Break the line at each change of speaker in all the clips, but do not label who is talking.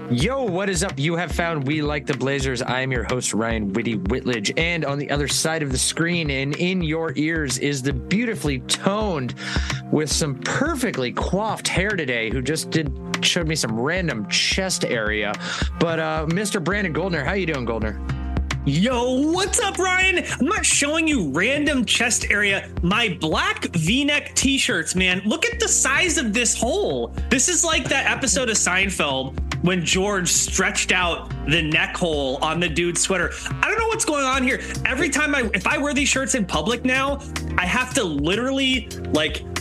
Yo, what is up? You have found We Like the Blazers. I am your host, Ryan Whitty Whitledge. And on the other side of the screen and in your ears is the beautifully toned with some perfectly coiffed hair today who just showed me some random chest area. But Mr. Brandon Goldner, how you doing, Goldner?
Yo, what's up, Ryan? I'm not showing you random chest area. My black V-neck t-shirts, man. Look at the size of this hole. This is like that episode of Seinfeld when George stretched out the neck hole on the dude's sweater. I don't know what's going on here. Every time if I wear these shirts in public now, I have to literally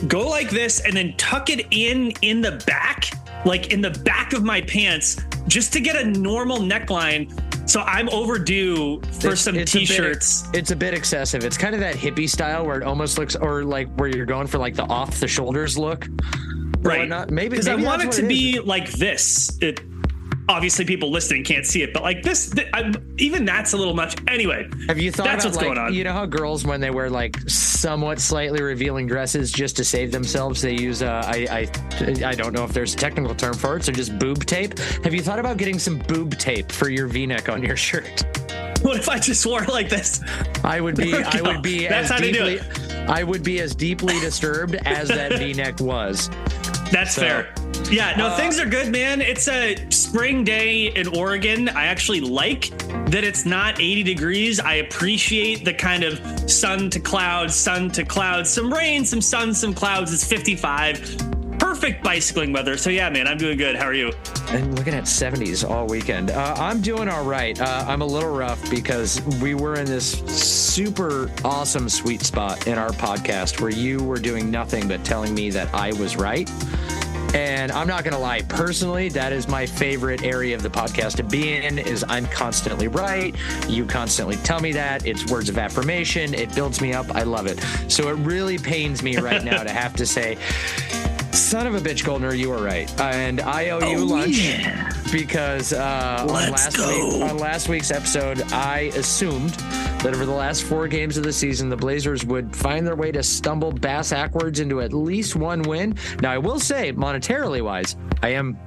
go like this and then tuck it in the back, like in the back of my pants, just to get a normal neckline. So I'm overdue for some t-shirts.
It's a bit excessive. It's kind of that hippie style where it almost looks, or like where you're going for like the off the shoulders look.
Right.
Maybe
because I want it to be like this. Obviously people listening can't see it, but like this, even that's a little much. Anyway,
have you thought
that's
about
what's going on?
You know how girls, when they wear like somewhat slightly revealing dresses just to save themselves, they use I don't know if there's a technical term for it, so just boob tape. Have you thought about getting some boob tape for your V-neck on your shirt?
What if I just wore it like this?
I would be as deeply disturbed as that V-neck was.
That's fair. Yeah, no, things are good, man. It's a spring day in Oregon. I actually like that it's not 80 degrees. I appreciate the kind of sun to clouds, some rain, some sun, some clouds. It's 55. Perfect bicycling weather. So yeah, man, I'm doing good. How are you?
I'm looking at 70s all weekend. I'm doing all right. I'm a little rough because we were in this super awesome sweet spot in our podcast where you were doing nothing but telling me that I was right. And I'm not going to lie, personally, that is my favorite area of the podcast to be in, is I'm constantly right. You constantly tell me that. It's words of affirmation. It builds me up. I love it. So it really pains me right now to have to say, son of a bitch, Goldner, you were right. And I owe you lunch because on last week's episode, I assumed that over the last 4 games of the season, the Blazers would find their way to stumble backwards into at least one win. Now, I will say, monetarily wise, I'm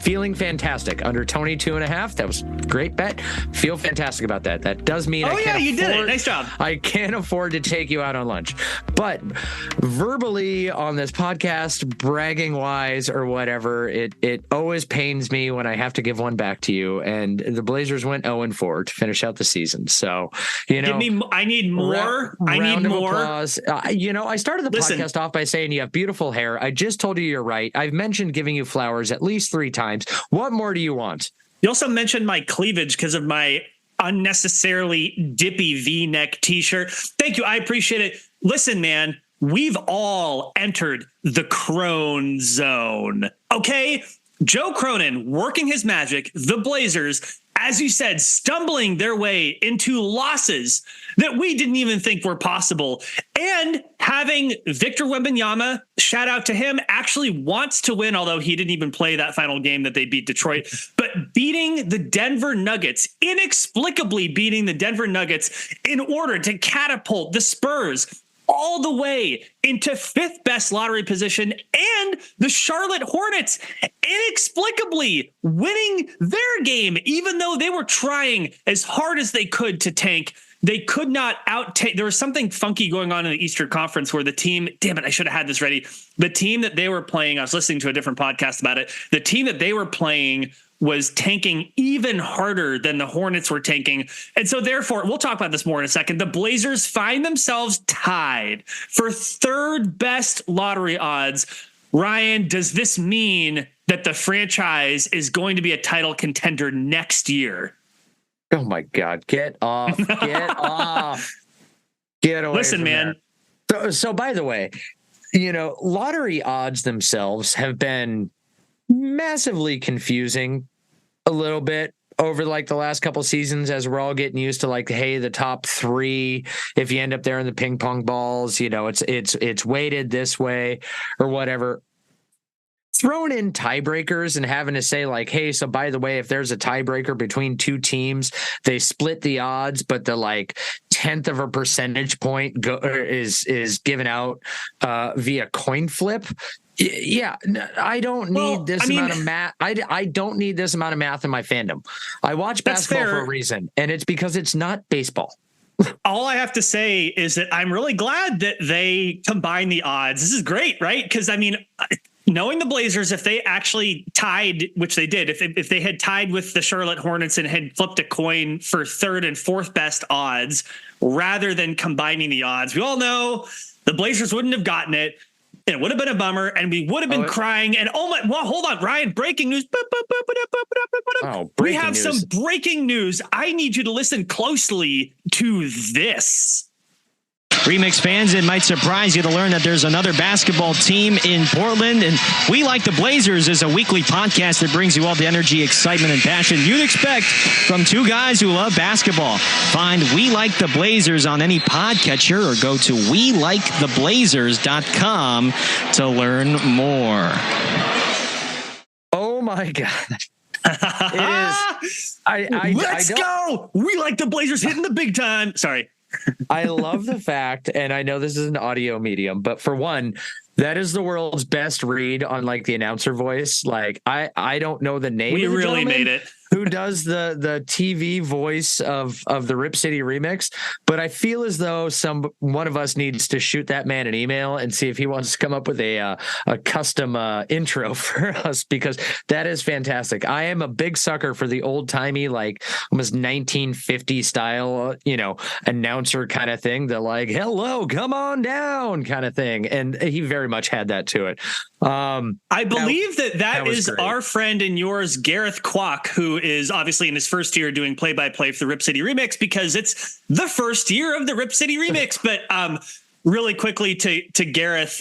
feeling fantastic. Under Tony 2.5, that was a great bet. Feel fantastic about that. That does mean
you did it. Nice job.
I can't afford to take you out on lunch. But verbally on this podcast, bragging wise or whatever, it always pains me when I have to give one back to you. And the Blazers went 0-4 to finish out the season. So,
I need more. I need more
applause. I started the podcast off by saying you have beautiful hair. I just told you you're right. I've mentioned giving you flowers at least 3 times. What more do you want?
You also mentioned my cleavage because of my unnecessarily dippy V-neck t-shirt. Thank you. I appreciate it. Listen, man, we've all entered the Crone zone. Okay? Joe Cronin working his magic, the Blazers, as you said, stumbling their way into losses that we didn't even think were possible. And having Victor Wembanyama, shout out to him, actually wants to win, although he didn't even play that final game that they beat Detroit. But beating the Denver Nuggets, inexplicably beating the Denver Nuggets in order to catapult the Spurs all the way into 5th best lottery position, and the Charlotte Hornets inexplicably winning their game, even though they were trying as hard as they could to tank. They could not out-tank. There was something funky going on in the Eastern Conference where the team, damn it, I should have had this ready. The team that they were playing, I was listening to a different podcast about it. The team that they were playing was tanking even harder than the Hornets were tanking. And so therefore, we'll talk about this more in a second. The Blazers find themselves tied for 3rd best lottery odds. Ryan, does this mean that the franchise is going to be a title contender next year?
Oh my God, get off, get off, get away.
Listen, man.
So by the way, lottery odds themselves have been massively confusing a little bit over like the last couple seasons as we're all getting used to like, hey, the top 3, if you end up there in the ping pong balls, it's weighted this way or whatever. Throwing in tiebreakers and having to say like, hey, so by the way, if there's a tiebreaker between 2 teams, they split the odds, but the like tenth of a percentage point is given out via coin flip. Yeah, I don't need amount of math. I don't need this amount of math in my fandom. I watch basketball for a reason, and it's because it's not baseball.
All I have to say is that I'm really glad that they combine the odds. This is great, right? Because I mean, knowing the Blazers, if they actually tied, which they did, if they had tied with the Charlotte Hornets and had flipped a coin for third and fourth best odds rather than combining the odds, we all know the Blazers wouldn't have gotten it. It would have been a bummer, and we would have been crying. And well, hold on, Ryan. Breaking news. We have some breaking news. I need you to listen closely to this.
Remix fans, it might surprise you to learn that there's another basketball team in Portland, and We Like the Blazers is a weekly podcast that brings you all the energy, excitement, and passion you'd expect from two guys who love basketball. Find We Like the Blazers on any podcatcher or go to WeLikeTheBlazers.com to learn more.
Oh my God.
Let's go. We Like the Blazers hitting the big time. Sorry.
I love the fact, and I know this is an audio medium, but for one, that is the world's best read on like the announcer voice. Like I don't know the name.
We
of the
really made it.
Who does the TV voice of the Rip City remix? But I feel as though one of us needs to shoot that man an email and see if he wants to come up with a custom intro for us, because that is fantastic. I am a big sucker for the old timey, like almost 1950 style, announcer kind of thing. The like, hello, come on down kind of thing, and he very much had that to it.
I believe that is great. Our friend and yours, Gareth Kwok, who is obviously in his first year doing play-by-play for the Rip City Remix, because it's the first year of the Rip City Remix. But really quickly to Gareth,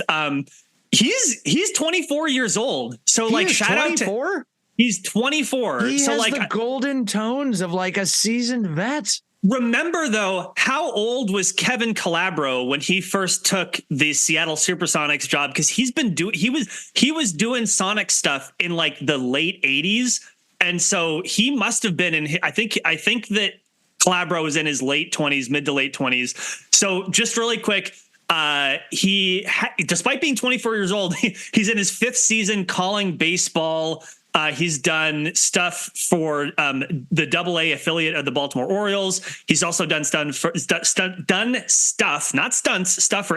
he's 24 years old. So shout out to he's 24.
He has the golden tones of like a seasoned vet.
Remember, though, how old was Kevin Calabro when he first took the Seattle Supersonics job? Because he was doing Sonic stuff in like the late 80s. And so he must have been in, I think that Calabro was in his late 20s, mid to late 20s. So just really quick, despite being 24 years old, he's in his fifth season calling baseball. He's done stuff for the AA affiliate of the Baltimore Orioles. He's also done stuff for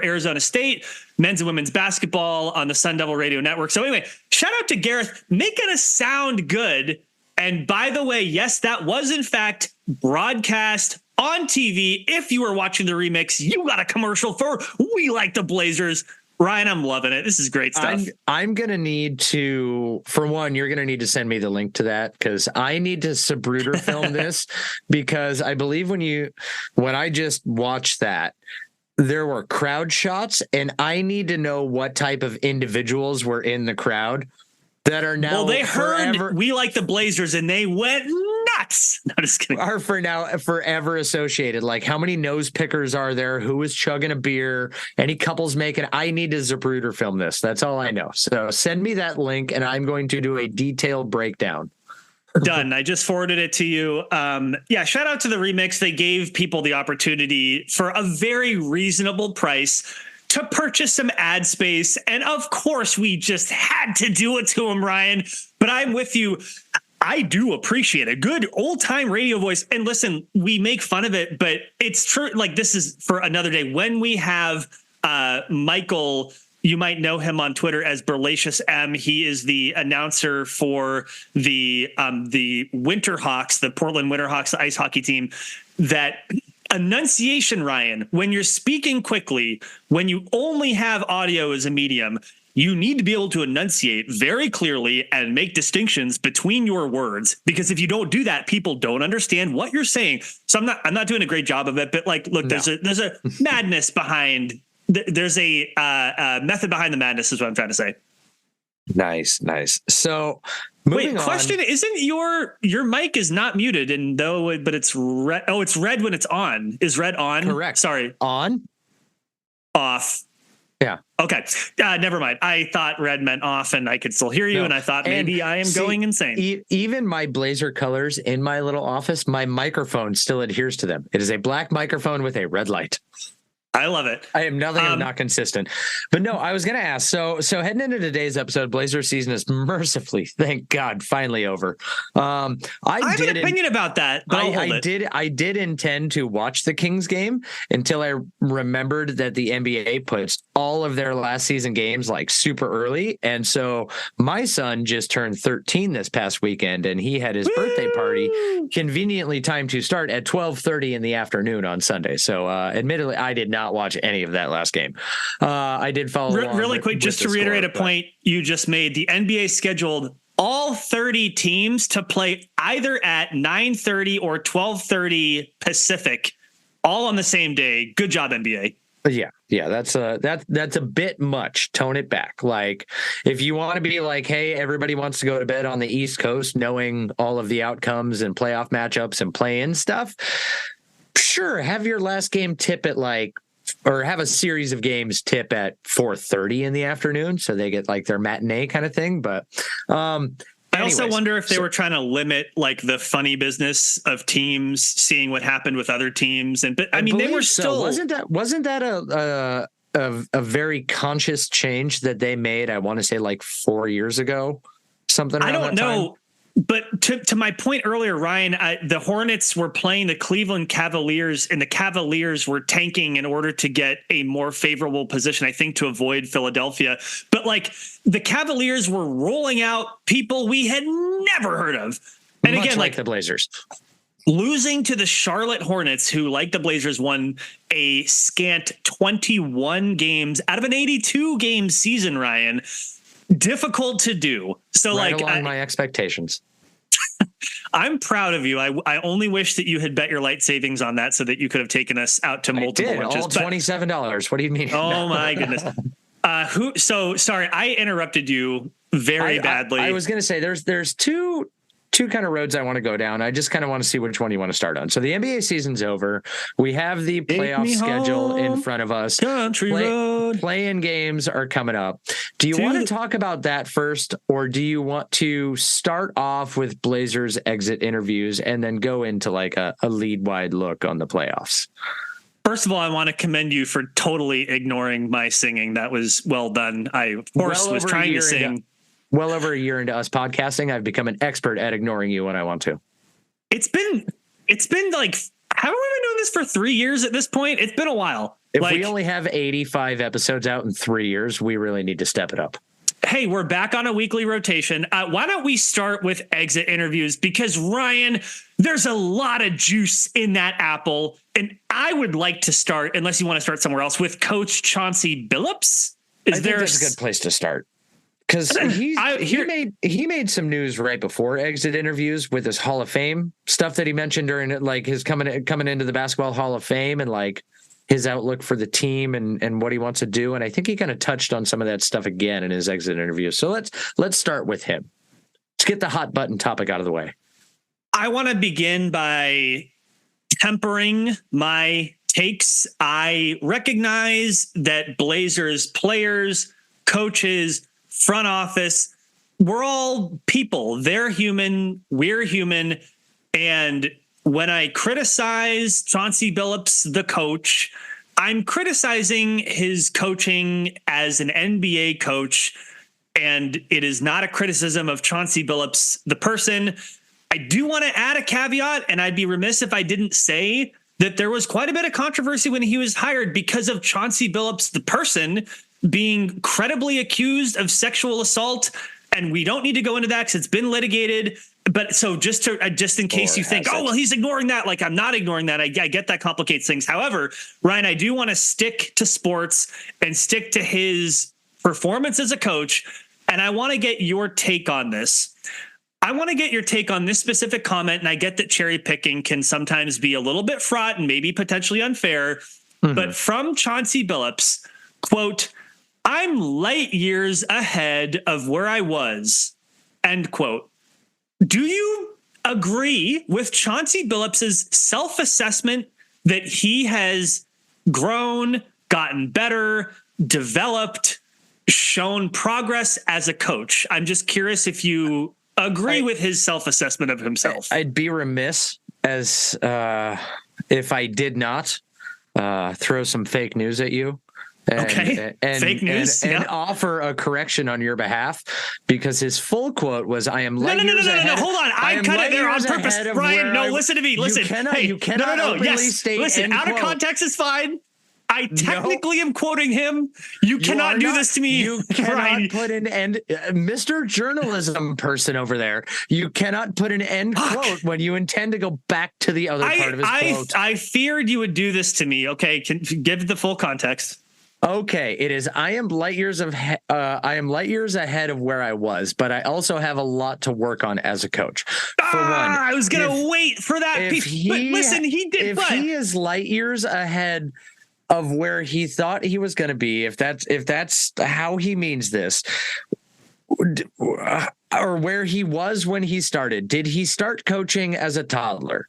Arizona State, men's and women's basketball on the Sun Devil Radio Network. So anyway, shout out to Gareth, making us sound good. And by the way, yes, that was in fact broadcast on TV. If you were watching the remix, you got a commercial for We Like the Blazers. Ryan, I'm loving it. This is great stuff.
I'm going to need to, for one, you're going to need to send me the link to that, because I need to Sabruder film this, because I believe when I just watched that, there were crowd shots, and I need to know what type of individuals were in the crowd that are now.
Well, they heard We Like the Blazers and they went nuts. No, just kidding.
Are forever associated. Like, how many nose pickers are there? Who is chugging a beer? Any couples making? I need to Zapruder film this. That's all I know. So send me that link, and I'm going to do a detailed breakdown.
Done. I just forwarded it to you. Shout out to the remix. They gave people the opportunity for a very reasonable price to purchase some ad space. And of course, we just had to do it to him, Ryan. But I'm with you. I do appreciate a good old time radio voice. And listen, we make fun of it, but it's true. Like, this is for another day. When we have Michael, you might know him on Twitter as Burlacious M. He is the announcer for the Winterhawks, the Portland Winterhawks, the ice hockey team. That enunciation, Ryan, when you're speaking quickly, when you only have audio as a medium, you need to be able to enunciate very clearly and make distinctions between your words, because if you don't do that, people don't understand what you're saying. So I'm not doing a great job of it, but like, look, there's a madness behind. There's a method behind the madness, is what I'm trying to say.
Nice. So
wait, question: isn't your mic is not muted, and but it's red? Oh, it's red when it's on. Is red on?
Correct.
Sorry.
On.
Off.
Yeah.
Okay. Never mind. I thought red meant off and I could still hear you.
No.
And I thought maybe I am going insane.
Even my Blazer colors in my little office, my microphone still adheres to them. It is a black microphone with a red light.
I love it.
I am nothing if not consistent. But no, I was going to ask. So heading into today's episode, Blazer season is mercifully, thank God, finally over. I
have an opinion about that, but
I did intend to watch the Kings game until I remembered that the NBA puts all of their last season games like super early. And so my son just turned 13 this past weekend, and he had his birthday party conveniently timed to start at 12:30 in the afternoon on Sunday. So admittedly, I did not watch any of that last game. I did follow along
really quick, just to reiterate a point you just made. The NBA scheduled all 30 teams to play either at 9:30 or 12:30 Pacific, all on the same day. Good job, NBA.
Yeah, that's a bit much. Tone it back. Like, if you want to be like, hey, everybody wants to go to bed on the East Coast, knowing all of the outcomes and playoff matchups and play-in stuff, sure, have your last game tip at or have a series of games tip at 4:30 in the afternoon, so they get like their matinee kind of thing. But I
also wonder if they were trying to limit like the funny business of teams seeing what happened with other teams. But I mean, they were still
wasn't that a very conscious change that they made? I want to say like 4 years ago, something.
I don't know. But to my point earlier, Ryan, the Hornets were playing the Cleveland Cavaliers, and the Cavaliers were tanking in order to get a more favorable position, I think, to avoid Philadelphia. But like the Cavaliers were rolling out people we had never heard of. And
much
again,
like the Blazers.
Losing to the Charlotte Hornets, who, like the Blazers, won a scant 21 games out of an 82-game season, Ryan. Difficult to do. So
right along my expectations.
I'm proud of you. I only wish that you had bet your light savings on that so that you could have taken us out to multiple lunches.
All $27. What do you mean?
Oh my goodness. So sorry, I interrupted you very badly.
I was going to say there's two kind of roads I want to go down. I just kind of want to see which one you want to start on. So the NBA season's over. We have the playoff schedule in front of us.
Country road.
Play-in games are coming up. Do you want to talk about that first, or do you want to start off with Blazers exit interviews and then go into like a lead-wide look on the playoffs?
First of all, I want to commend you for totally ignoring my singing. That was well done. I, of course, was trying to sing.
Well over a year into us podcasting, I've become an expert at ignoring you when I want to.
It's been like, haven't we been doing this for 3 years at this point? It's been a while.
If we only have 85 episodes out in 3 years, we really need to step it up.
Hey, we're back on a weekly rotation. Why don't we start with exit interviews? Because, Ryan, there's a lot of juice in that apple. And I would like to start, unless you want to start somewhere else, with Coach Chauncey Billups.
I think that's a good place to start. Because he made some news right before exit interviews with his Hall of Fame stuff that he mentioned during like his coming into the Basketball Hall of Fame and like his outlook for the team and what he wants to do. And I think he kind of touched on some of that stuff again in his exit interview. So let's start with him. Let's get the hot button topic out of the way.
I want to begin by tempering my takes. I recognize that Blazers players, coaches, front office, we're all people. They're human. We're human. And when I criticize Chauncey Billups, the coach, I'm criticizing his coaching as an NBA coach. And it is not a criticism of Chauncey Billups, the person. I do want to add a caveat, and I'd be remiss if I didn't say that there was quite a bit of controversy when he was hired because of Chauncey Billups, the person, being credibly accused of sexual assault. And we don't need to go into that because it's been litigated. But so just in case you think, oh, well, he's ignoring that. Like, I'm not ignoring that. I get that complicates things. However, Ryan, I do want to stick to sports and stick to his performance as a coach. And I want to get your take on this. I want to get your take on this specific comment. And I get that cherry picking can sometimes be a little bit fraught and maybe potentially unfair. Mm-hmm. But from Chauncey Billups, quote, "I'm light years ahead of where I was," end quote. Do you agree with Chauncey Billups's self-assessment that he has grown, gotten better, developed, shown progress as a coach. I'm just curious if you agree with his self-assessment of himself.
I'd be remiss as if I did not throw some fake news at you.
And fake news,
and offer a correction on your behalf, because his full quote was, "I am light years ahead."
No, hold on. I cut it there on purpose. Ryan, no, listen to me. Listen.
You cannot openly state.
Listen, out of context is fine. I technically am quoting him. You cannot do this to me.
You cannot put an end, Mr. Journalism person over there. You cannot put an end quote when you intend to go back to the other part of his quote.
I feared you would do this to me. Okay, give the full context.
Okay, it is. I am light years ahead of where I was, but I also have a lot to work on as a coach. For one,
I was gonna wait for that piece. But listen, he did.
If he is light years ahead of where he thought he was going to be, if that's how he means this, or where he was when he started, did he start coaching as a toddler?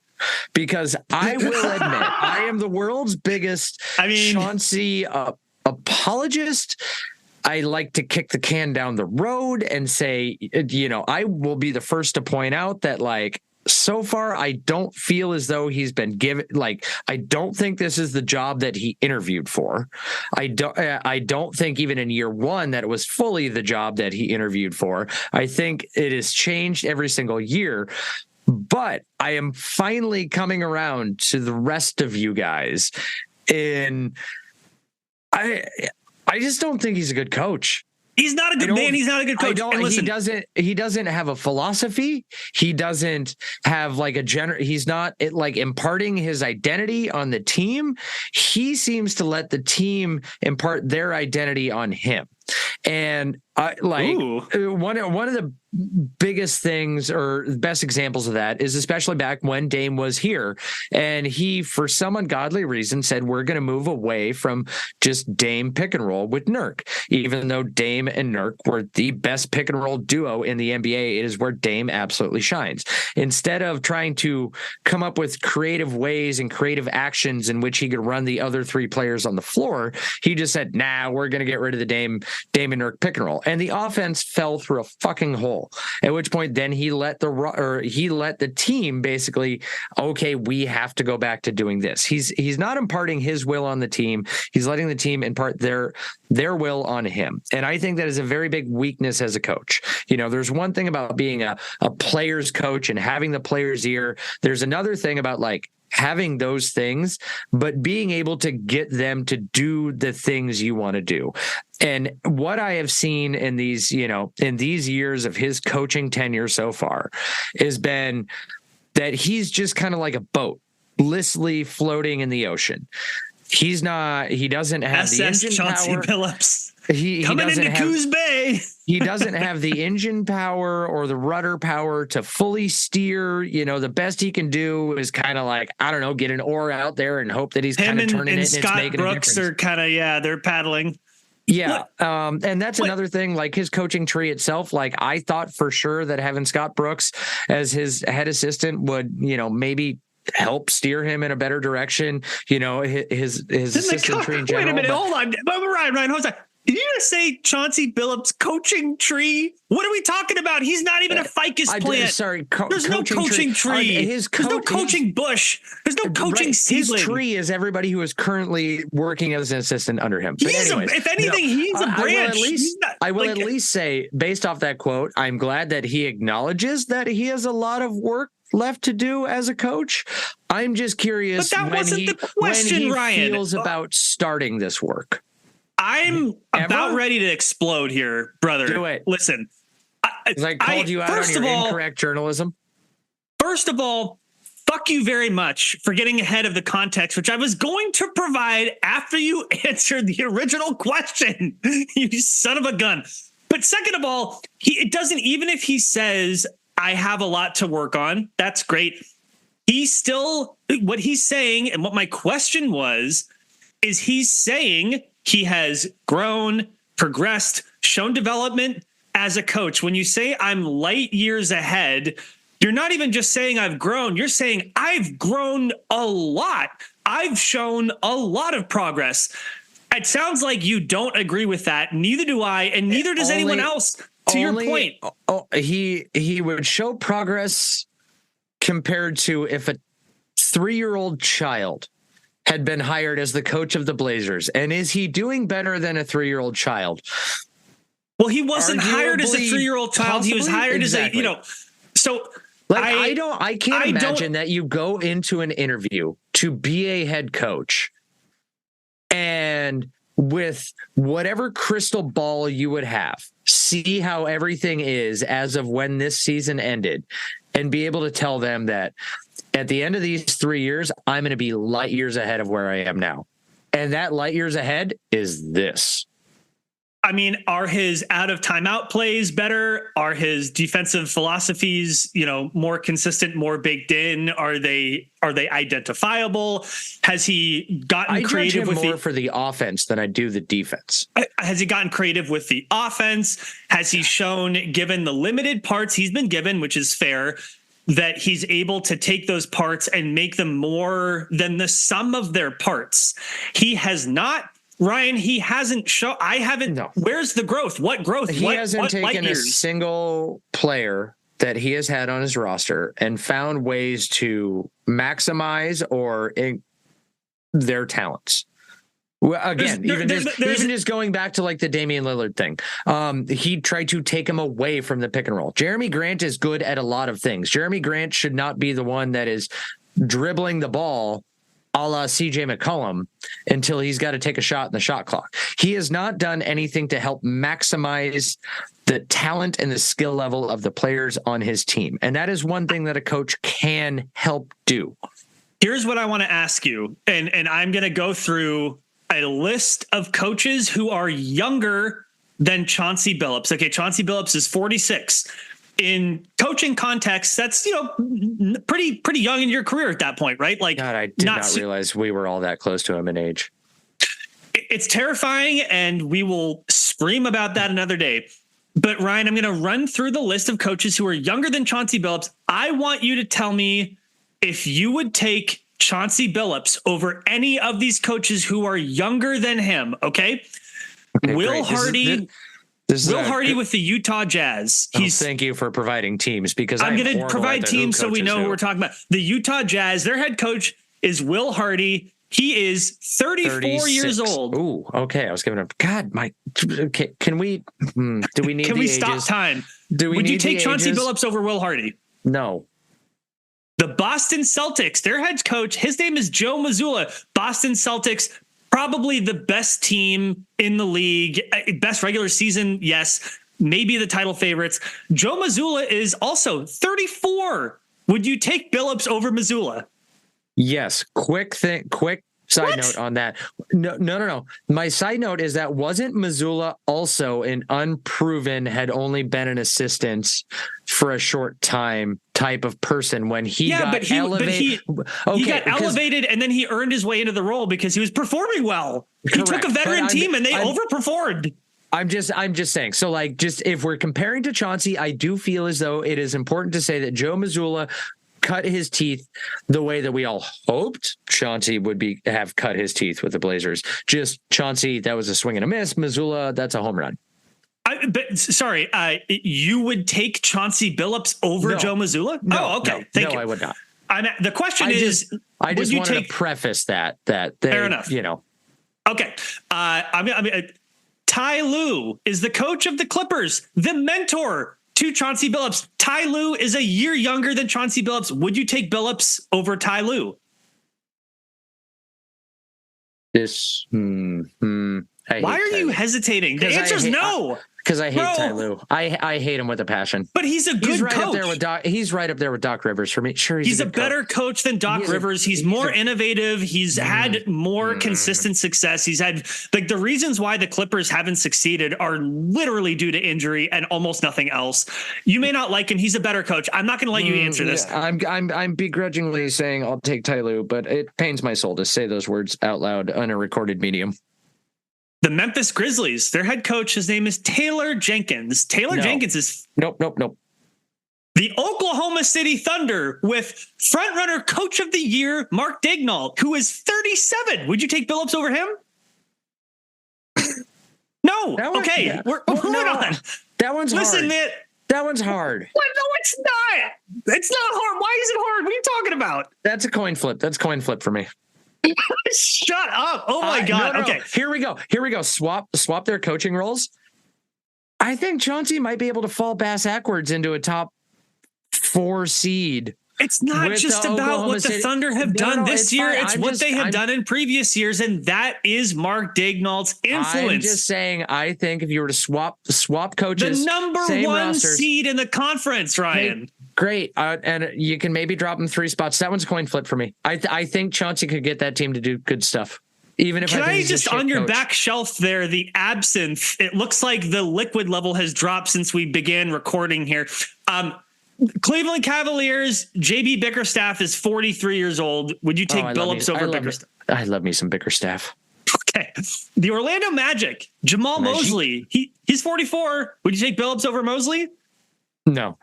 Because I will admit, I am the world's biggest Chauncey apologist. I like to kick the can down the road and say, I will be the first to point out that, like, so far, I don't feel as though he's been given, I don't think this is the job that he interviewed for. I don't think even in year one that it was fully the job that he interviewed for. I think it has changed every single year. But I am finally coming around to the rest of you guys. And I just don't think he's a good coach.
He's not a good man. He's not a good coach.
He doesn't have a philosophy. He doesn't have he's not imparting his identity on the team. He seems to let the team impart their identity on him. And one of the biggest things or best examples of that is especially back when Dame was here, and he, for some ungodly reason, said we're going to move away from just Dame pick and roll with Nurk. Even though Dame and Nurk were the best pick and roll duo in the NBA, it is where Dame absolutely shines. Instead of trying to come up with creative ways and creative actions in which he could run the other three players on the floor, he just said, "Nah, we're going to get rid of the Dame and Nurk pick and roll," and the offense fell through a fucking hole. At which point, then he let the team basically, okay, we have to go back to doing this. He's not imparting his will on the team. He's letting the team impart their will on him. And I think that is a very big weakness as a coach. There's one thing about being a player's coach and having the player's ear. There's another thing about having those things, but being able to get them to do the things you want to do. And what I have seen in these years of his coaching tenure so far has been that he's just kind of like a boat blissfully floating in the ocean. He doesn't have the engine
Chauncey
power.
Billups.
He
coming into Coos Bay.
He doesn't have the engine power or the rudder power to fully steer. The best he can do is kind of get an oar out there and hope that he's kind of turning it and
Scott
it's making
Brooks
a difference.
are kind of, they're paddling.
Yeah. And that's another thing, his coaching tree itself. I thought for sure that having Scott Brooks as his head assistant would, maybe help steer him in a better direction. His assistant tree in general.
Wait a minute. Hold on. Ryan, hold on. Did you just say Chauncey Billups' coaching tree? What are we talking about? He's not even a ficus plant. There's no coaching tree. There's no coaching bush. There's no coaching seedling.
His tree is everybody who is currently working as an assistant under him.
If anything, he's a branch.
I will at least say, based off that quote, I'm glad that he acknowledges that he has a lot of work left to do as a coach. I'm just curious when he feels about starting this work.
I'm about ready to explode here, brother.
Do it.
Listen,
I called you out on your incorrect journalism.
First of all, fuck you very much for getting ahead of the context, which I was going to provide after you answered the original question. You son of a gun. But second of all, it doesn't, even if he says, I have a lot to work on, that's great. What he's saying, and what my question was, is he's saying he has grown, progressed, shown development as a coach. When you say I'm light years ahead, you're not even just saying I've grown. You're saying I've grown a lot. I've shown a lot of progress. It sounds like you don't agree with that. Neither do I, and neither does anyone else. To your point,
he would show progress compared to if a 3-year-old child had been hired as the coach of the Blazers. And is he doing better than a 3-year-old child?
Well, he wasn't hired as a 3-year-old child. Possibly? He was hired as a, so
like I can't imagine that you go into an interview to be a head coach and with whatever crystal ball you would have, see how everything is as of when this season ended and be able to tell them that at the end of these 3 years, I'm going to be light years ahead of where I am now. And that light years ahead is this.
I mean, are his out of timeout plays better? Are his defensive philosophies, more consistent, more baked in? Are they identifiable? Has he gotten creative with
more for the offense than I do the defense?
Has he gotten creative with the offense? Has he shown, given the limited parts he's been given, which is fair, that he's able to take those parts and make them more than the sum of their parts? He has not. Ryan, he hasn't shown. I haven't. No. Where's the growth? What growth?
He hasn't taken a single player that he has had on his roster and found ways to maximize their talents. Well, again, even just going back to like the Damian Lillard thing, he tried to take him away from the pick and roll. Jeremy Grant is good at a lot of things. Jeremy Grant should not be the one that is dribbling the ball a la CJ McCollum until he's got to take a shot in the shot clock. He has not done anything to help maximize the talent and the skill level of the players on his team. And that is one thing that a coach can help do.
Here's what I want to ask you. And I'm going to go through a list of coaches who are younger than Chauncey Billups. Okay. Chauncey Billups is 46. In coaching context, that's, pretty young in your career at that point, right? Like,
God, I did not realize we were all that close to him in age.
It's terrifying, and we will scream about that another day. But Ryan, I'm going to run through the list of coaches who are younger than Chauncey Billups. I want you to tell me if you would take Chauncey Billups over any of these coaches who are younger than him. Okay. Will Hardy. Will Hardy with the Utah Jazz.
Thank you for providing teams, because
I'm going to provide teams so we know who we're talking about. The Utah Jazz, their head coach is Will Hardy. He is 34 years old.
Ooh, okay. I was giving up. God, okay, can we? Do we need?
Can we stop time? Would you take Chauncey Billups over Will Hardy?
No.
The Boston Celtics, their head coach, his name is Joe Mazzulla. Boston Celtics, probably the best team in the league, best regular season. Yes. Maybe the title favorites. Joe Mazzulla is also 34. Would you take Billups over Mazzulla?
Yes. Quick side note on that. No. My side note is that wasn't Mazzulla also an unproven, had only been an assistant for a short time type of person when he got elevated?
He got elevated, and then he earned his way into the role because he was performing well. Correct, he took a veteran team and they overperformed.
I'm just saying. So like, just if we're comparing to Chauncey, I do feel as though it is important to say that Joe Mazzulla cut his teeth the way that we all hoped Chauncey would have cut his teeth with the Blazers. Just Chauncey, that was a swing and a miss. Mazzulla, that's a home run.
You would take Chauncey Billups over Joe Mazzulla?
No,
okay.
Thank you. I would not.
The question is,
I just wanted to preface that
fair enough. Okay. Ty Lue is the coach of the Clippers, the mentor to Chauncey Billups. Ty Lue is a year younger than Chauncey Billups. Would you take Billups over Ty Lue? Why are you hesitating? The answer is no.
Because I hate Ty Lue. I hate him with a passion.
But he's a good coach.
He's right up there with Doc Rivers for me. Sure,
he's a better coach than Doc Rivers. He's more innovative. He's had more consistent success. He's had the reasons why the Clippers haven't succeeded are literally due to injury and almost nothing else. You may not like him. He's a better coach. I'm not going to let you answer this.
I'm begrudgingly saying I'll take Ty Lue, but it pains my soul to say those words out loud on a recorded medium.
The Memphis Grizzlies, their head coach, his name is Taylor Jenkins. Jenkins is...
Nope.
The Oklahoma City Thunder with frontrunner coach of the year, Mark Daigneault, who is 37. Would you take Billups over him? No.
That one-
Okay.
yeah.
We're
Well,
moving
no.
on.
That one's
Listen,
hard.
man.
That one's hard.
What? No, it's not. It's not hard. Why is it hard? What are you talking about?
That's a coin flip. That's a coin flip for me.
Shut up. Oh my God.
No.
Okay.
Here we go. Swap their coaching roles. I think Chauncey might be able to fall backwards into a top 4 seed.
It's not just about what the Thunder have done this year. It's what they have done in previous years, and that is Mark Daigneault's influence.
I'm just saying, I think if you were to swap coaches,
the number 1 rosters, seed in the conference, Ryan.
Hey, great, and you can maybe drop them 3 spots. That one's a coin flip for me. I think Chauncey could get that team to do good stuff. Even if
Can
I
just on your back shelf there, the absinthe, it looks like the liquid level has dropped since we began recording here. Cleveland Cavaliers, JB Bickerstaff is 43 years old. Would you take Billups over Bickerstaff?
I love me some Bickerstaff.
Okay. The Orlando Magic, Jamal Mosley, he's 44. Would you take Billups over Mosley?
No.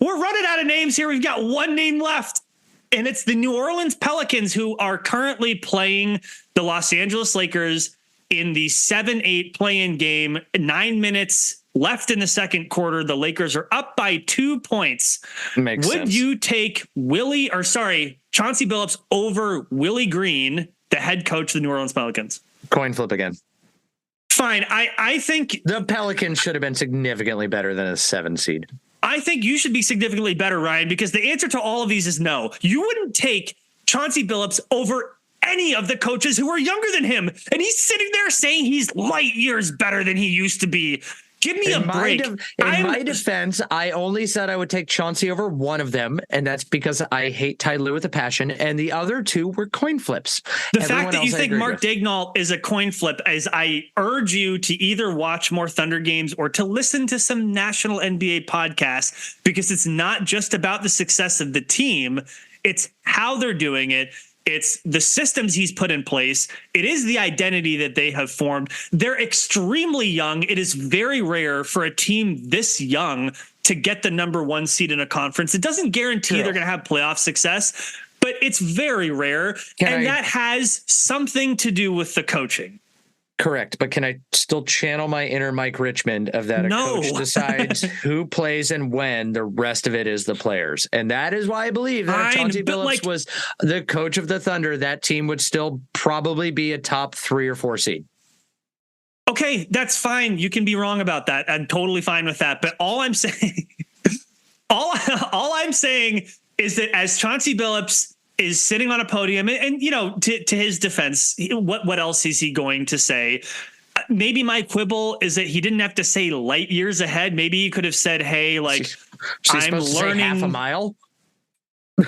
We're running out of names here. We've got one name left, and it's the New Orleans Pelicans, who are currently playing the Los Angeles Lakers in the 7-8 play-in game. 9 minutes left in the second quarter. The Lakers are up by 2 points.
Makes sense.
Would you take Chauncey Billups over Willie Green, the head coach of the New Orleans Pelicans?
Coin flip again.
Fine. I think
the Pelicans should have been significantly better than a 7 seed.
I think you should be significantly better, Ryan, because the answer to all of these is no. You wouldn't take Chauncey Billups over any of the coaches who are younger than him. And he's sitting there saying he's light years better than he used to be. Give me a break.
In my defense, I only said I would take Chauncey over one of them, and that's because I hate Ty Lue with a passion, and the other 2 were coin flips.
The fact that you think Mark Daigneault is a coin flip, is I urge you to either watch more Thunder games or to listen to some national NBA podcasts, because it's not just about the success of the team, it's how they're doing it. It's the systems he's put in place. It is the identity that they have formed. They're extremely young. It is very rare for a team this young to get the number 1 seed in a conference. It doesn't guarantee they're going to have playoff success, but it's very rare. That has something to do with the coaching.
Correct. But can I still channel my inner Mike Richmond of that?
No.
A coach decides who plays and when. The rest of it is the players. And that is why I believe that if Chauncey Billups was the coach of the Thunder, that team would still probably be a top 3 or 4 seed.
Okay, that's fine. You can be wrong about that. I'm totally fine with that. But all I'm saying, all I'm saying is that as Chauncey Billups is sitting on a podium, and you know, to his defense, what else is he going to say? Maybe my quibble is that he didn't have to say light years ahead. Maybe he could have said, "Hey, like I'm learning
half a mile."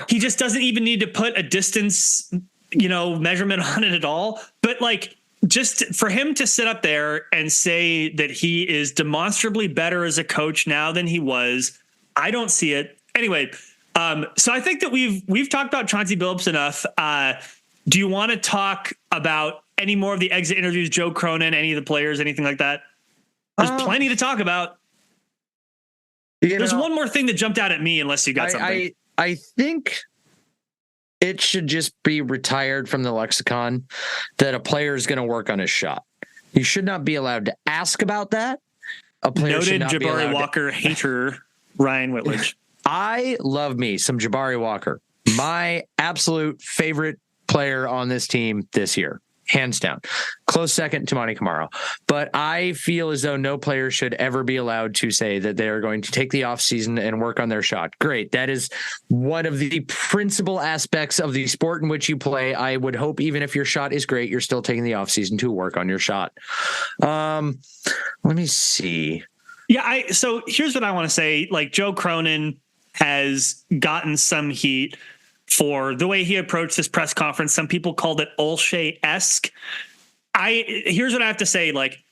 He just doesn't even need to put a distance, measurement on it at all. But like, just for him to sit up there and say that he is demonstrably better as a coach now than he was, I don't see it. Anyway. So I think that we've talked about Chauncey Billups enough. Do you want to talk about any more of the exit interviews, Joe Cronin, any of the players, anything like that? There's plenty to talk about. There's one more thing that jumped out at me, unless you got something.
I think it should just be retired from the lexicon that a player is going to work on his shot. You should not be allowed to ask about that. A player
Noted
should not
Jabari
be allowed
Walker hater, Ryan Whitledge.
I love me some Jabari Walker, my absolute favorite player on this team this year, hands down. Close second to Monty Camaro. But I feel as though no player should ever be allowed to say that they are going to take the offseason and work on their shot. Great. That is one of the principal aspects of the sport in which you play. I would hope even if your shot is great, you're still taking the offseason to work on your shot. Let me see.
Yeah, so here's what I want to say. Like, Joe Cronin has gotten some heat for the way he approached this press conference. Some people called it Olshey-esque. Here's what I have to say. Like,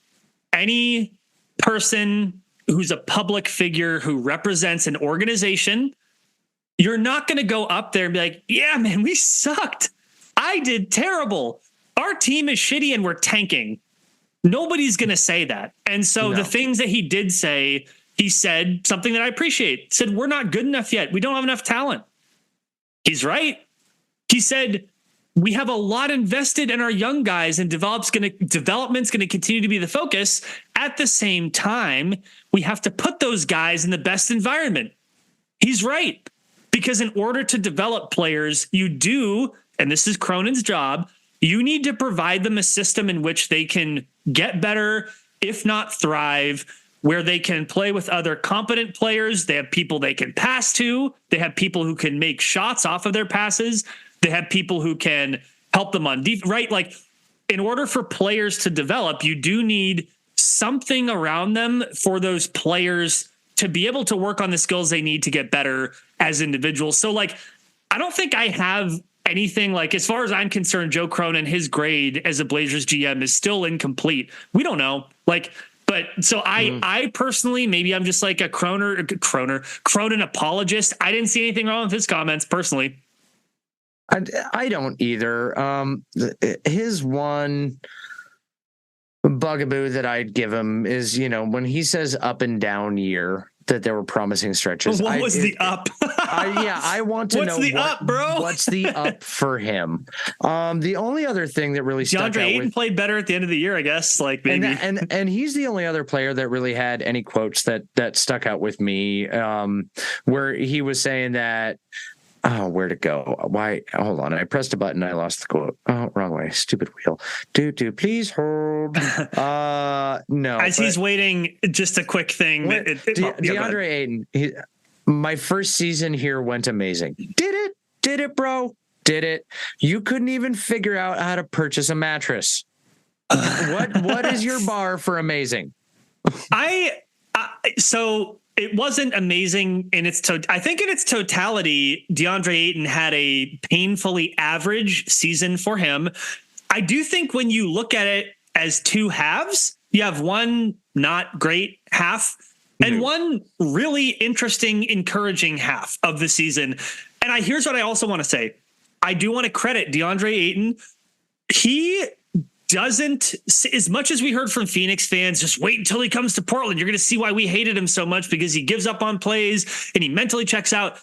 any person who's a public figure who represents an organization, you're not going to go up there and be like, yeah, man, we sucked. I did terrible. Our team is shitty and we're tanking. Nobody's going to say that. And so the things that he did say, he said something that I appreciate. Said, we're not good enough yet. We don't have enough talent. He's right. He said, we have a lot invested in our young guys, and development's going to continue to be the focus. At the same time, we have to put those guys in the best environment. He's right. Because in order to develop players, you do, and this is Cronin's job, you need to provide them a system in which they can get better, if not thrive, where they can play with other competent players. They have people they can pass to. They have people who can make shots off of their passes. They have people who can help them on defense, right? Like, in order for players to develop, you do need something around them for those players to be able to work on the skills they need to get better as individuals. So, like, I don't think I have anything, like, as far as I'm concerned, Joe Cronin, his grade as a Blazers GM is still incomplete. We don't know. Like, but so I personally, maybe I'm just like a Cronin apologist. I didn't see anything wrong with his comments personally.
I don't either. His one bugaboo that I'd give him is, when he says up and down year, that there were promising stretches.
What was the up?
I want to know
what's the up, bro.
What's the up for him? The only other thing that really stuck out,
DeAndre Ayton played better at the end of the year, I guess. Like, maybe,
and he's the only other player that really had any quotes that stuck out with me, where he was saying that. Oh, where'd it go? Why? Hold on. I pressed a button. I lost the quote. Oh, wrong way. Stupid wheel. Please hold. No.
He's waiting, just a quick thing.
DeAndre Ayton, my first season here went amazing. Did it, bro? Did it? You couldn't even figure out how to purchase a mattress. What is your bar for amazing?
So it wasn't amazing in its I think in its totality, DeAndre Ayton had a painfully average season for him. I do think when you look at it as two halves, you have one not great half and one really interesting, encouraging half of the season. And here's what I also want to say. I do want to credit DeAndre Ayton. He doesn't, as much as we heard from Phoenix fans, just wait until he comes to Portland. You're going to see why we hated him so much, because he gives up on plays and he mentally checks out.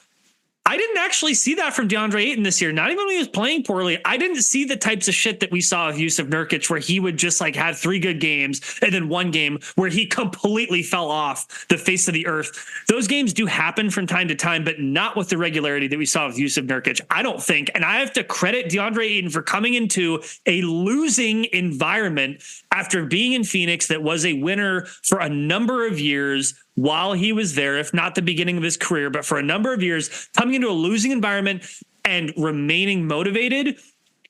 I didn't actually see that from DeAndre Ayton this year. Not even when he was playing poorly. I didn't see the types of shit that we saw of Jusuf Nurkic, where he would just like have 3 good games and then one game where he completely fell off the face of the earth. Those games do happen from time to time, but not with the regularity that we saw with Jusuf Nurkic, I don't think. And I have to credit DeAndre Ayton for coming into a losing environment after being in Phoenix that was a winner for a number of years while he was there, if not the beginning of his career, but for a number of years, coming into a losing environment and remaining motivated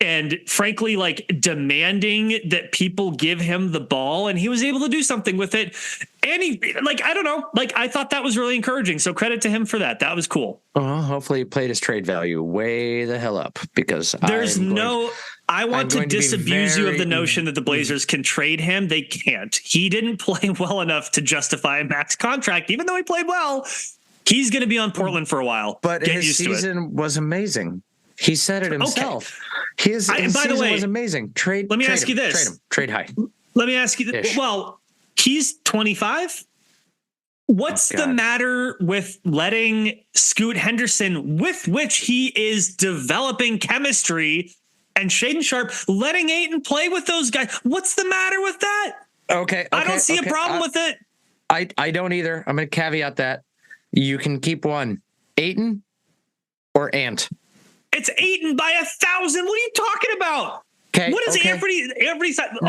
and frankly, like, demanding that people give him the ball, and he was able to do something with it. And he, like, I don't know, like, I thought that was really encouraging. So credit to him for that. That was cool.
Hopefully he played his trade value way the hell up, because
I want to disabuse you of the notion that the Blazers can trade him. They can't. He didn't play well enough to justify a max contract, even though he played well. He's going to be on Portland for a while.
But his season was amazing. He said it himself. Okay. His season was amazing.
Let me ask you this.
Trade him. Trade high.
Let me ask you this. Well, he's 25. What's the matter with letting Scoot Henderson, with which he is developing chemistry, and Shaedon Sharpe, letting Ayton play with those guys? What's the matter with that?
Okay.
I don't see a problem with it.
I don't either. I'm going to caveat that. You can keep one. Ayton or Ant?
It's Ayton by 1,000. What are you talking about?
Okay.
What is Anthony?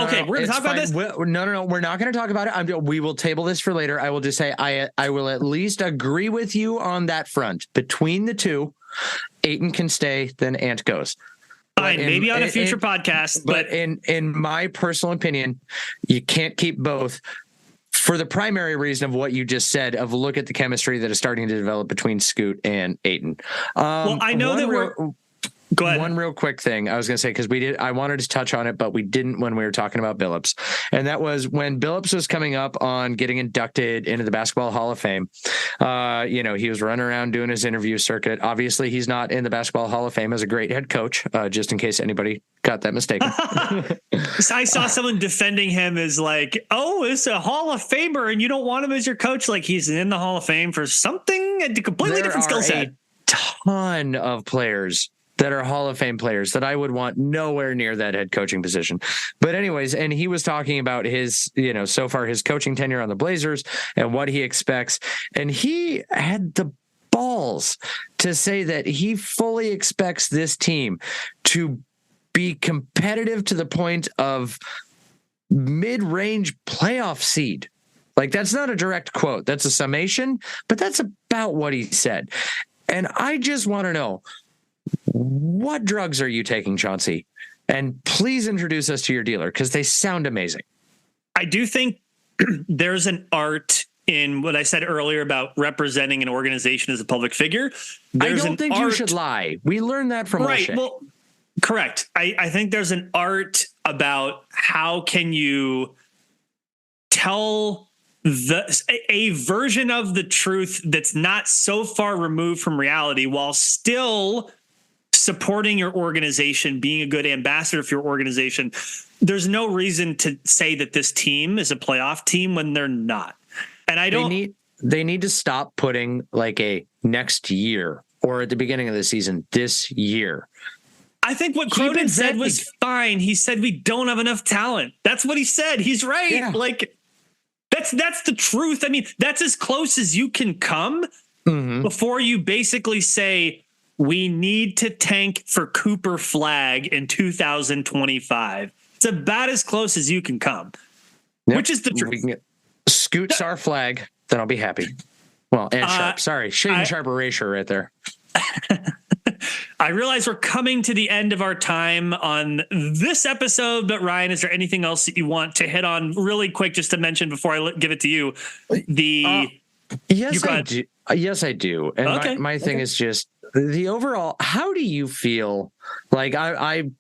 Okay, we're going to talk about this.
No. We're not going to talk about it. We will table this for later. I will just say I will at least agree with you on that front. Between the two, Ayton can stay, then Ant goes.
Fine, maybe on a future podcast.
But in my personal opinion, you can't keep both. For the primary reason of what you just said, of look at the chemistry that is starting to develop between Scoot and Ayton.
Well, I know that go ahead.
One real quick thing I was going to say, because I wanted to touch on it, but we didn't when we were talking about Billups. And that was when Billups was coming up on getting inducted into the Basketball Hall of Fame. He was running around doing his interview circuit. Obviously, he's not in the Basketball Hall of Fame as a great head coach, just in case anybody got that mistaken.
I saw someone defending him as like, oh, it's a Hall of Famer and you don't want him as your coach. Like, he's in the Hall of Fame for something, a completely different skill set.
Ton of players that are Hall of Fame players that I would want nowhere near that head coaching position. But anyways, and he was talking about his, so far his coaching tenure on the Blazers and what he expects. And he had the balls to say that he fully expects this team to be competitive to the point of mid-range playoff seed. Like, that's not a direct quote. That's a summation, but that's about what he said. And I just want to know, what drugs are you taking, Chauncey? And please introduce us to your dealer, because they sound amazing.
I do think there's an art in what I said earlier about representing an organization as a public figure.
I don't think you should lie. We learned that from
right.
O'Shea.
Well, correct. I think there's an art about how can you tell a version of the truth that's not so far removed from reality while still supporting your organization, being a good ambassador for your organization. There's no reason to say that this team is a playoff team when they're not. And I don't.
They need to stop putting like a next year or at the beginning of the season, this year.
I think what Cronin said was fine. He said we don't have enough talent. That's what he said. He's right.
Yeah.
Like, that's the truth. I mean, that's as close as you can come before you basically say we need to tank for Cooper Flag in 2025. It's about as close as you can come, which is the truth.
We can get Scoots our flag, then I'll be happy. Well, and Sharp. Sorry, Shaden Sharp erasure right there.
I realize we're coming to the end of our time on this episode, but Ryan, is there anything else that you want to hit on really quick just to mention before I give it to you?
Yes, I do. Yes, I do. And okay. my thing is just the overall, how do you feel? Like I'm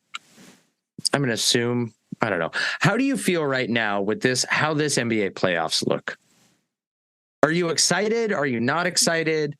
going to assume, I don't know. How do you feel right now with this, how this NBA playoffs look? Are you excited? Are you not excited?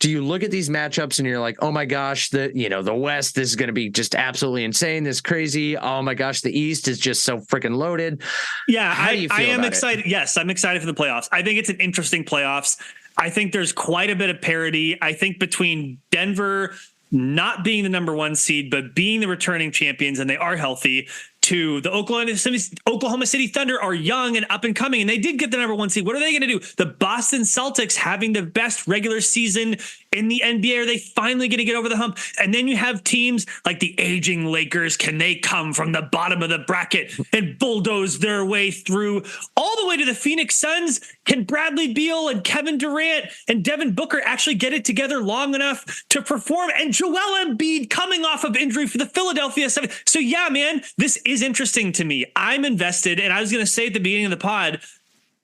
Do you look at these matchups and you're like, oh my gosh, the West, this is going to be just absolutely insane. This is crazy. Oh my gosh, the East is just so freaking loaded.
Yeah, I am excited. Yes, I'm excited for the playoffs. I think it's an interesting playoffs. I think there's quite a bit of parity. I think between Denver not being the number one seed, but being the returning champions, and they are healthy, to the Oklahoma City Thunder are young and up and coming, and they did get the number one seed. What are they going to do? The Boston Celtics having the best regular season in the NBA, are they finally going to get over the hump? And then you have teams like the aging Lakers. Can they come from the bottom of the bracket and bulldoze their way through all the way to the Phoenix Suns? Can Bradley Beal and Kevin Durant and Devin Booker actually get it together long enough to perform? And Joel Embiid coming off of injury for the Philadelphia 7. So yeah, man, this is interesting to me. I'm invested. And I was going to say at the beginning of the pod,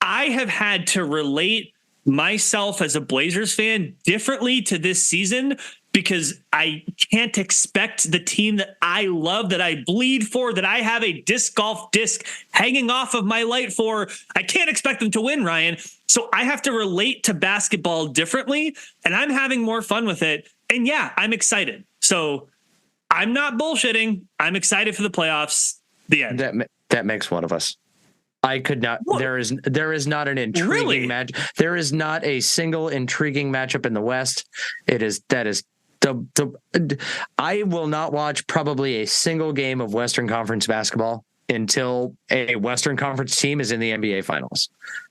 I have had to relate myself as a Blazers fan differently to this season, because I can't expect the team that I love, that I bleed for, that I have a disc golf disc hanging off of my light for, I can't expect them to win, Ryan. So I have to relate to basketball differently, and I'm having more fun with it. And yeah, I'm excited. So I'm not bullshitting. I'm excited for the playoffs. The end.
That makes one of us. I could not. What? There is not an intriguing match. There is not a single intriguing matchup in the West. I will not watch probably a single game of Western Conference basketball until a Western Conference team is in the NBA Finals.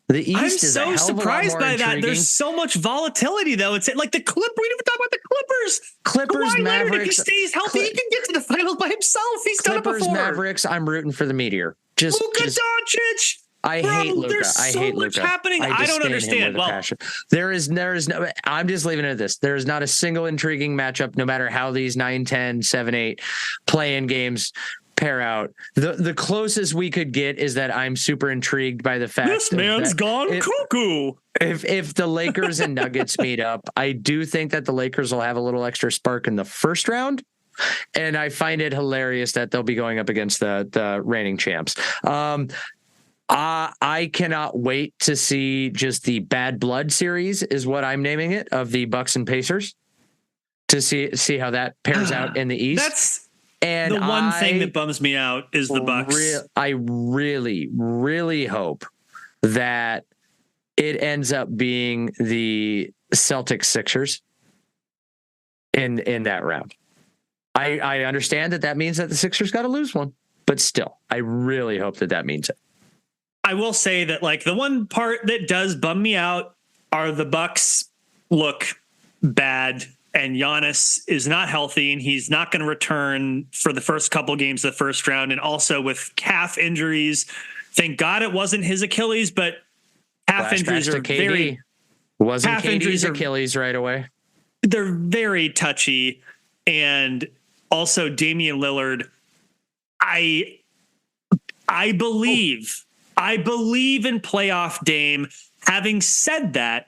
The East
I'm
is
so surprised by
intriguing.
That. There's so much volatility, though. It's like the Clippers. We didn't even talk about the Clippers.
Kawhi
Mavericks. Leonard, if he stays healthy, he can get to the finals by himself. He's done it before.
Mavericks. I'm rooting for the Meteor.
Luka Doncic.
I hate Luka.
There's so much happening. I don't understand. Well,
there is no, I'm just leaving it at this. There is not a single intriguing matchup, no matter how these 9, 10, 7, 8 play-in games pair out. The closest we could get is that I'm super intrigued by the fact
this man's gone cuckoo.
If the Lakers and Nuggets meet up, I do think that the Lakers will have a little extra spark in the first round. And I find it hilarious that they'll be going up against the reigning champs. I cannot wait to see just the bad blood series, is what I'm naming it, of the Bucks and Pacers, to see how that pairs out in the East.
That's the one thing that bums me out is the Bucks.
I really, really hope that it ends up being the Celtics Sixers in that round. I understand that means that the Sixers got to lose one, but still, I really hope that means it.
I will say that like the one part that does bum me out are the Bucks look bad and Giannis is not healthy and he's not going to return for the first couple games of the first round. And also with calf injuries, thank God it wasn't his Achilles, but calf injuries are very...
Wasn't KD's Achilles right away.
They're very touchy. And also Damian Lillard, I believe in playoff Dame. Having said that,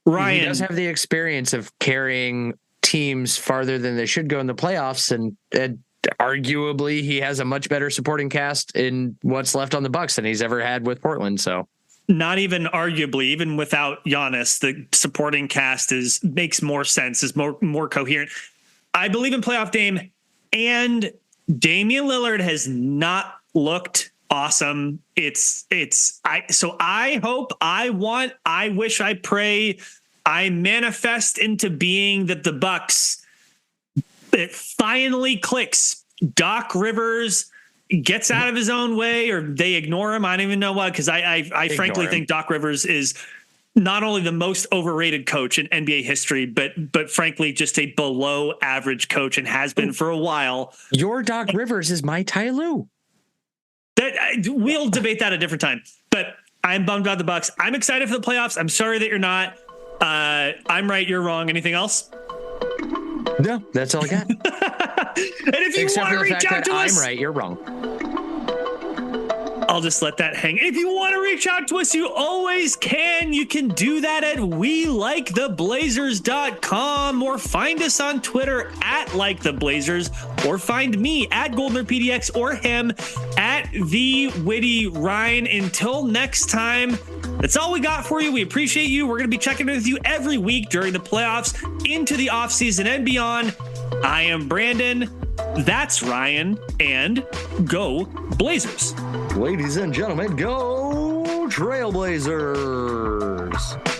Ryan,
he does have the experience of carrying teams farther than they should go in the playoffs, and arguably he has a much better supporting cast in what's left on the Bucks than he's ever had with Portland. So
not even arguably, even without Giannis, the supporting cast makes more sense, is more coherent. I believe in playoff Dame, and Damian Lillard has not looked awesome. I hope, I wish, I pray, I manifest into being that the Bucks, it finally clicks. Doc Rivers gets out of his own way, or they ignore him. I don't even know what, because I frankly think Doc Rivers is not only the most overrated coach in NBA history, but frankly just a below average coach, and has been for a while.
Your Doc Rivers is my Ty Lue.
We'll debate that a different time. But I'm bummed about the Bucks. I'm excited for the playoffs. I'm sorry that you're not. I'm right, you're wrong. Anything else?
No, that's all I got.
And if you want to reach out to us,
I'm right, you're wrong.
I'll just let that hang. If you want to reach out to us, you always can. You can do that at WeLikeTheBlazers.com, or find us on Twitter at LikeTheBlazers, or find me at GoldnerPDX, or him at TheWittyRyan. Until next time, that's all we got for you. We appreciate you. We're going to be checking in with you every week during the playoffs, into the offseason and beyond. I am Brandon. That's Ryan, and go Blazers.
Ladies and gentlemen, go Trailblazers.